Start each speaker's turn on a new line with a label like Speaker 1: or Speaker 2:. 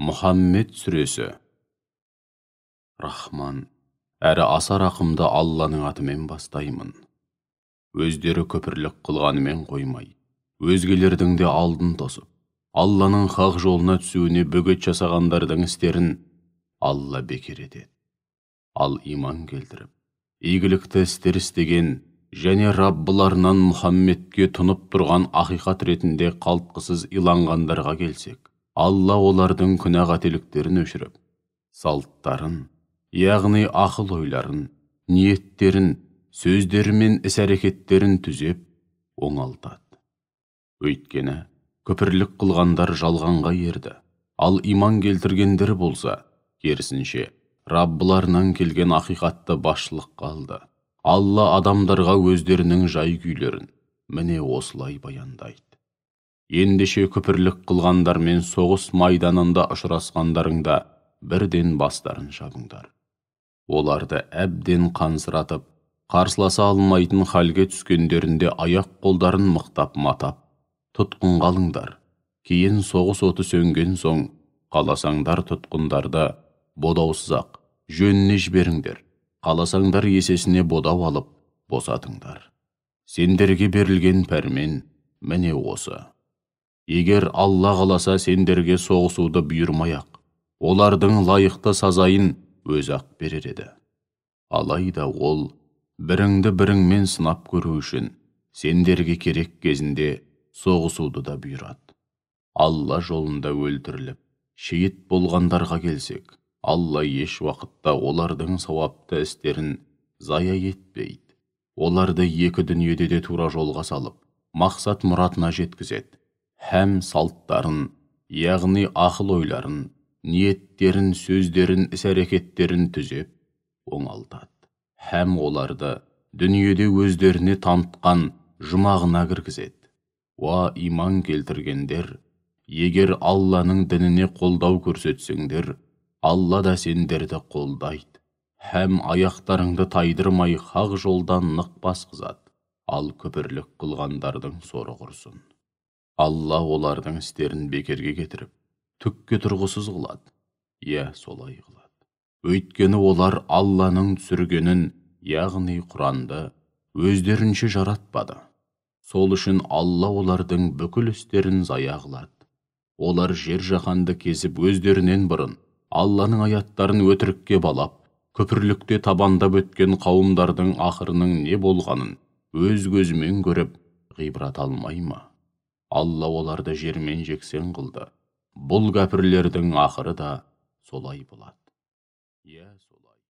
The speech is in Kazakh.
Speaker 1: Мұхаммед сүресі. Рахман, әрі аса рақымды Алланың атымен бастаймын. Өздері көпірлік қылғанымен қоймай, өзгелердің де алдын тосып, Алланың хақ жолына түсуіне бөгет жасағандардың істерін Алла бекер етеді. Ал иман келтіріп, игілікті істер істеген және Раббыларынан Мұхаммедке тұнып тұрған ақиқат ретінде қалтқысыз иланғандарға келсек, Алла олардың күнә қателіктерін өшіріп, салттарын, яғни ақыл ойларын, ниеттерін, сөздері мен іс-әрекеттерін түзеп, оңалтады. Өйткені, күпірлік қылғандар жалғанға ерді, ал иман келтіргендер болса, керісінше, Раббыларынан келген ақиқатты басшылыққа алды. Алла адамдарға өздерінің жай күйлерін міне осылай баяндайды. Ендеше күпірлік қылғандармен соғыс майданында ұшырасқандарыңда бірден бастарын жабыңдар. Оларды әбден қансыратып, қарсыласа алмайтын халге түскендерінде аяқ қолдарын мықтап матап, тұтқынға алыңдар. Кейін соғыс оты сөнген соң, қаласаңдар тұтқындарды бодаусыз-ақ жөніне жіберіңдер. Қаласаңдар есесіне бодау алып, босатыңдар. Сендерге берілген пәрмен міне осы. Егер Алла қаласа сендерге соғысуды бұйырмай-ақ, олардың лайықты сазайын өз-ақ берер еді. Алайда ол, біріңді біріңмен сынап көру үшін, сендерге керек кезінде соғысуды да бұйырады. Алла жолында өлтіріліп, шейіт болғандарға келсек, Алла еш уақытта олардың сауапты істерін зая етпейді. Оларды екі дүниеде де тура жолға салып, мақсат мұратына жеткізеді. Һәм салттарын, яғни ақыл ойларын, ниеттерін, сөздерін, іс-әрекеттерін түзеп, оңалтады. Һәм оларды дүниеде өздеріне танытқан жұмағына кіргізеді. Уа иман келтіргендер, егер Алланың дініне қолдау көрсетсеңдер, Алла да сендерді қолдайды. Һәм аяқтарыңды тайдырмай хақ жолдан нық басқызады. Ал күпірлік қылғандардың соры құрсын. Алла олардың істерін бекерге кетіріп, түкке тұрғысыз қылады. Солай қылады. Өйткені олар Алланың түсіргенін, яғни Құранды, өздерінше жаратпады. Сол үшін Алла олардың бүкіл істерін зая қылады. Олар жер жаһанды кезіп өздерінен бұрын Алланың аяттарын өтірікке балап, күпірлікте табандап өткен қауымдардың ақырының не болғанын өз көзімен көріп, ғибрат алмай ма? Алла оларды жермен жексен қылды. Бұл кәпірлердің ақыры да солай болады.